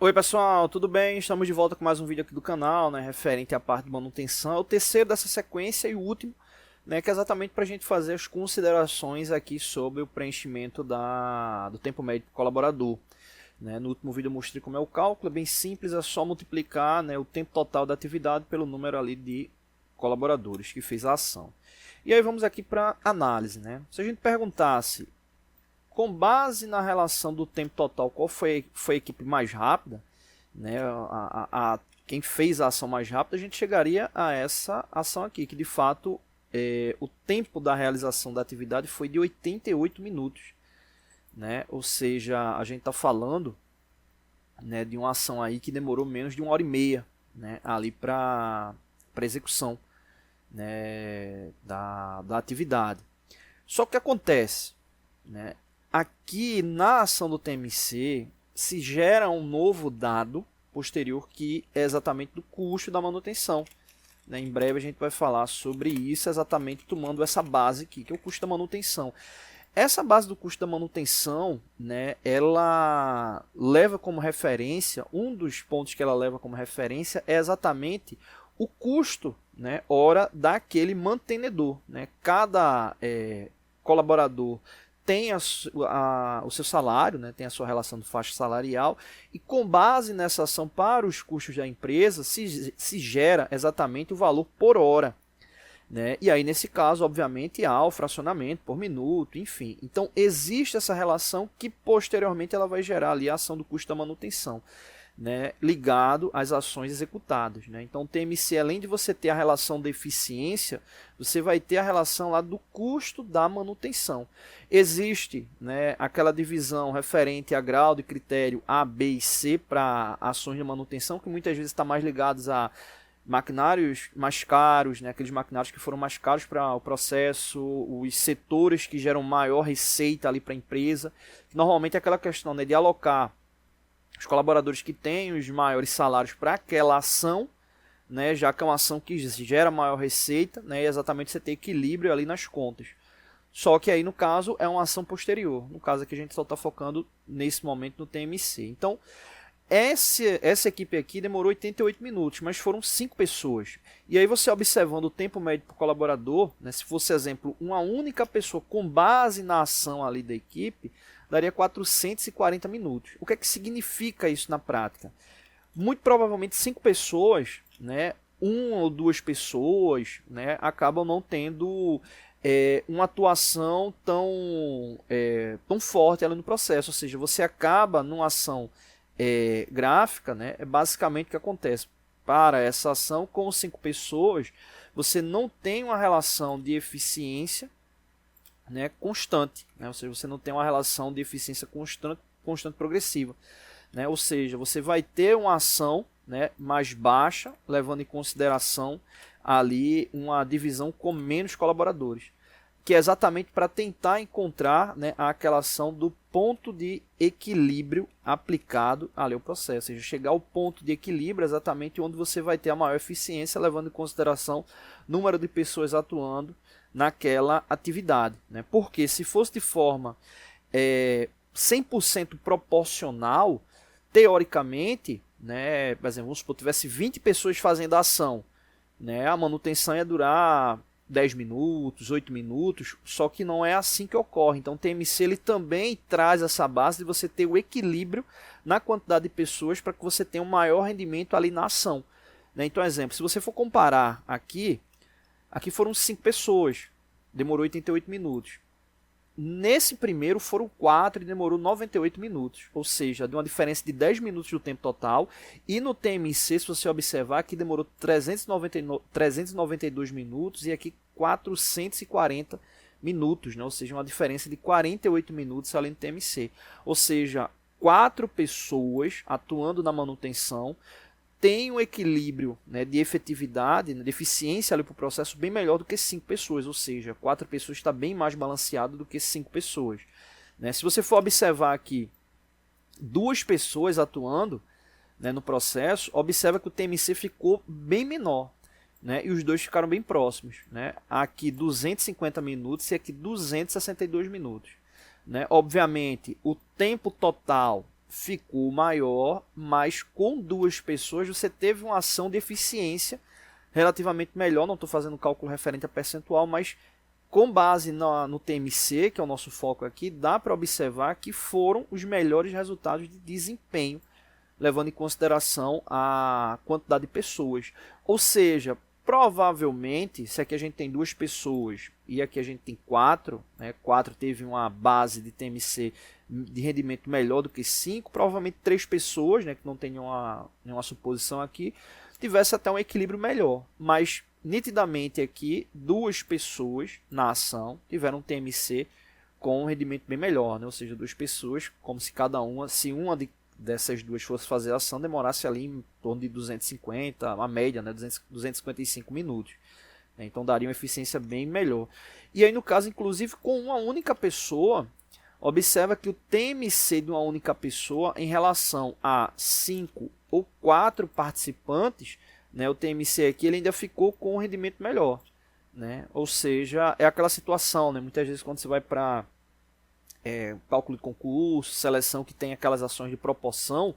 Oi pessoal, tudo bem? Estamos de volta com mais um vídeo aqui do canal, né, referente à parte de manutenção. É o terceiro dessa sequência e o último, né, que é exatamente para a gente fazer as considerações aqui sobre o preenchimento do tempo médio do colaborador. Né. No último vídeo eu mostrei como é o cálculo, é bem simples, é só multiplicar, né, o tempo total da atividade pelo número ali de colaboradores que fez a ação. E aí vamos aqui para análise. Né. Se a gente perguntasse, com base na relação do tempo total, qual foi a equipe mais rápida, né, quem fez a ação mais rápida, a gente chegaria a essa ação aqui, que de fato o tempo da realização da atividade foi de 88 minutos. Né, ou seja, a gente está falando, né, de uma ação aí que demorou menos de 1h30, né, ali para execução, né, da atividade. Só que o que acontece, né? Aqui na ação do TMC se gera um novo dado posterior que é exatamente do custo da manutenção. Né? Em breve a gente vai falar sobre isso, exatamente tomando essa base aqui, que é o custo da manutenção. Essa base do custo da manutenção, né, ela leva como referência, um dos pontos que ela leva como referência é exatamente o custo, né, hora daquele mantenedor. Né? Cada colaborador tem o seu salário, né, tem a sua relação de faixa salarial, e com base nessa ação para os custos da empresa, se gera exatamente o valor por hora. Né? E aí, nesse caso, obviamente, há o fracionamento por minuto, enfim. Então, existe essa relação que, posteriormente, ela vai gerar ali a ação do custo da manutenção. Né, ligado às ações executadas. Né? Então, o TMC, além de você ter a relação de eficiência, você vai ter a relação lá do custo da manutenção. Existe, né, aquela divisão referente a grau de critério A, B e C para ações de manutenção, que muitas vezes está mais ligados a maquinários mais caros, né, aqueles maquinários que foram mais caros para o processo, os setores que geram maior receita ali para a empresa. Normalmente é aquela questão, né, de alocar os colaboradores que têm os maiores salários para aquela ação, né, já que é uma ação que gera maior receita, né, e exatamente você tem equilíbrio ali nas contas. Só que aí, no caso, é uma ação posterior. No caso aqui, a gente só está focando nesse momento no TMC. Então, essa equipe aqui demorou 88 minutos, mas foram 5 pessoas. E aí você observando o tempo médio por colaborador, né, se fosse, exemplo, uma única pessoa com base na ação ali da equipe, daria 440 minutos. O que é que significa isso na prática? Muito provavelmente 5 pessoas, né, 1 ou 2 pessoas, né, acabam não tendo uma atuação tão forte ali no processo. Ou seja, você acaba numa ação gráfica, né, é basicamente o que acontece. Para essa ação com 5 pessoas, você não tem uma relação de eficiência, né, constante, né? Ou seja, você não tem uma relação de eficiência constante progressiva, né? Ou seja, você vai ter uma ação, né, mais baixa, levando em consideração ali uma divisão com menos colaboradores, que é exatamente para tentar encontrar, né, aquela ação do ponto de equilíbrio aplicado ali ao processo, ou seja, chegar ao ponto de equilíbrio exatamente onde você vai ter a maior eficiência, levando em consideração o número de pessoas atuando naquela atividade. Né? Porque se fosse de forma 100% proporcional, teoricamente, né, por exemplo, vamos supor, tivesse 20 pessoas fazendo a ação, né, a manutenção ia durar 10 minutos, 8 minutos, só que não é assim que ocorre. Então o TMC ele também traz essa base de você ter o equilíbrio na quantidade de pessoas para que você tenha um maior rendimento ali na ação. Né? Então, exemplo, se você for comparar aqui foram 5 pessoas, demorou 88 minutos. Nesse primeiro foram 4 e demorou 98 minutos, ou seja, deu uma diferença de 10 minutos do tempo total. E no TMC, se você observar, aqui demorou 392 minutos e aqui 440 minutos, né? Ou seja, uma diferença de 48 minutos ali no TMC. Ou seja, 4 pessoas atuando na manutenção tem um equilíbrio, né, de efetividade, né, de eficiência ali para o processo bem melhor do que 5 pessoas, ou seja, 4 pessoas está bem mais balanceado do que 5 pessoas. Né? Se você for observar aqui 2 pessoas atuando, né, no processo, observa que o TMC ficou bem menor, né, e os dois ficaram bem próximos. Né? Aqui 250 minutos e aqui 262 minutos. Né? Obviamente, o tempo total ficou maior, mas com 2 pessoas você teve uma ação de eficiência relativamente melhor. Não estou fazendo cálculo referente a percentual, mas com base no TMC, que é o nosso foco aqui, dá para observar que foram os melhores resultados de desempenho, levando em consideração a quantidade de pessoas. Ou seja, provavelmente, se aqui a gente tem 2 pessoas e aqui a gente tem 4, né, 4 teve uma base de TMC de rendimento melhor do que 5, provavelmente 3 pessoas, né, que não tem nenhuma suposição aqui, tivesse até um equilíbrio melhor. Mas, nitidamente aqui, 2 pessoas na ação tiveram um TMC com um rendimento bem melhor, né? Ou seja, 2 pessoas, como se cada uma, se uma dessas 2 fosse fazer a ação, demorasse ali em torno de 250, a média, né, 255 minutos. Então daria uma eficiência bem melhor. E aí no caso, inclusive, com uma única pessoa, observa que o TMC de uma única pessoa em relação a 5 ou 4 participantes, né, o TMC aqui ele ainda ficou com um rendimento melhor, né? Ou seja, é aquela situação, né, muitas vezes quando você vai para cálculo de concurso, seleção que tem aquelas ações de proporção,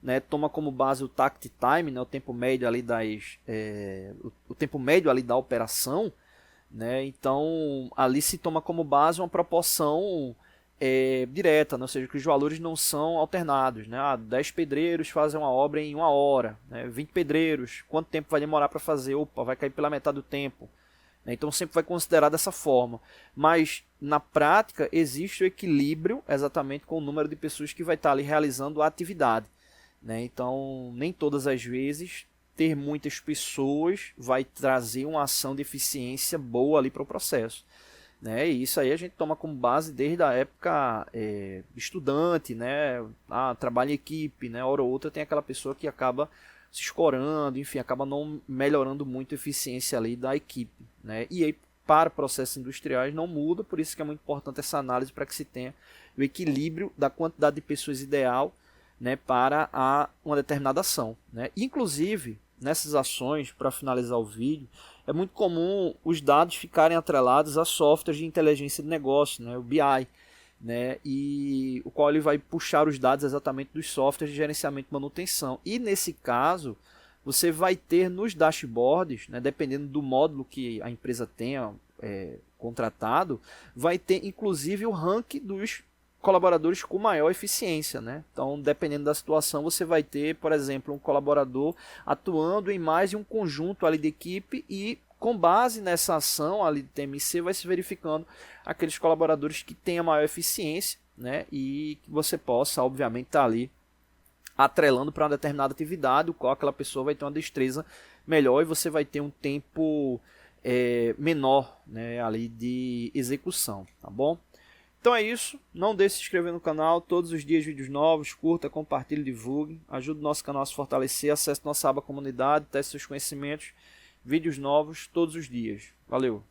né, toma como base o takt time, né, o tempo médio ali o tempo médio ali da operação, né? Então ali se toma como base uma proporção direta, né? Ou seja, que os valores não são alternados, né? 10 pedreiros fazem uma obra em 1 hora, né? 20 pedreiros, quanto tempo vai demorar para fazer? Opa, vai cair pela metade do tempo. Então sempre vai considerar dessa forma, mas na prática existe o equilíbrio exatamente com o número de pessoas que vai estar ali realizando a atividade, né? Então nem todas as vezes ter muitas pessoas vai trazer uma ação de eficiência boa ali para o processo, né? E isso aí a gente toma como base desde a época estudante, né? Trabalho em equipe, né? Hora ou outra tem aquela pessoa que acaba se escorando, enfim, acaba não melhorando muito a eficiência ali da equipe, né? E aí para processos industriais não muda, por isso que é muito importante essa análise para que se tenha o equilíbrio da quantidade de pessoas ideal, né, para uma determinada ação, né? Inclusive, nessas ações, para finalizar o vídeo, é muito comum os dados ficarem atrelados a softwares de inteligência de negócio, né, o BI, né, e o qual ele vai puxar os dados exatamente dos softwares de gerenciamento e manutenção. E nesse caso, você vai ter nos dashboards, né, dependendo do módulo que a empresa tenha contratado, vai ter inclusive o ranking dos colaboradores com maior eficiência, né? Então, dependendo da situação, você vai ter, por exemplo, um colaborador atuando em mais de um conjunto ali de equipe e com base nessa ação ali de TMC vai se verificando aqueles colaboradores que têm a maior eficiência, né? E que você possa, obviamente, estar ali atrelando para uma determinada atividade, o qual aquela pessoa vai ter uma destreza melhor e você vai ter um tempo menor, né, ali de execução, tá bom? Então é isso, não deixe de se inscrever no canal, todos os dias vídeos novos, curta, compartilhe, divulgue, ajude o nosso canal a se fortalecer, acesse nossa aba comunidade, teste seus conhecimentos, vídeos novos todos os dias. Valeu!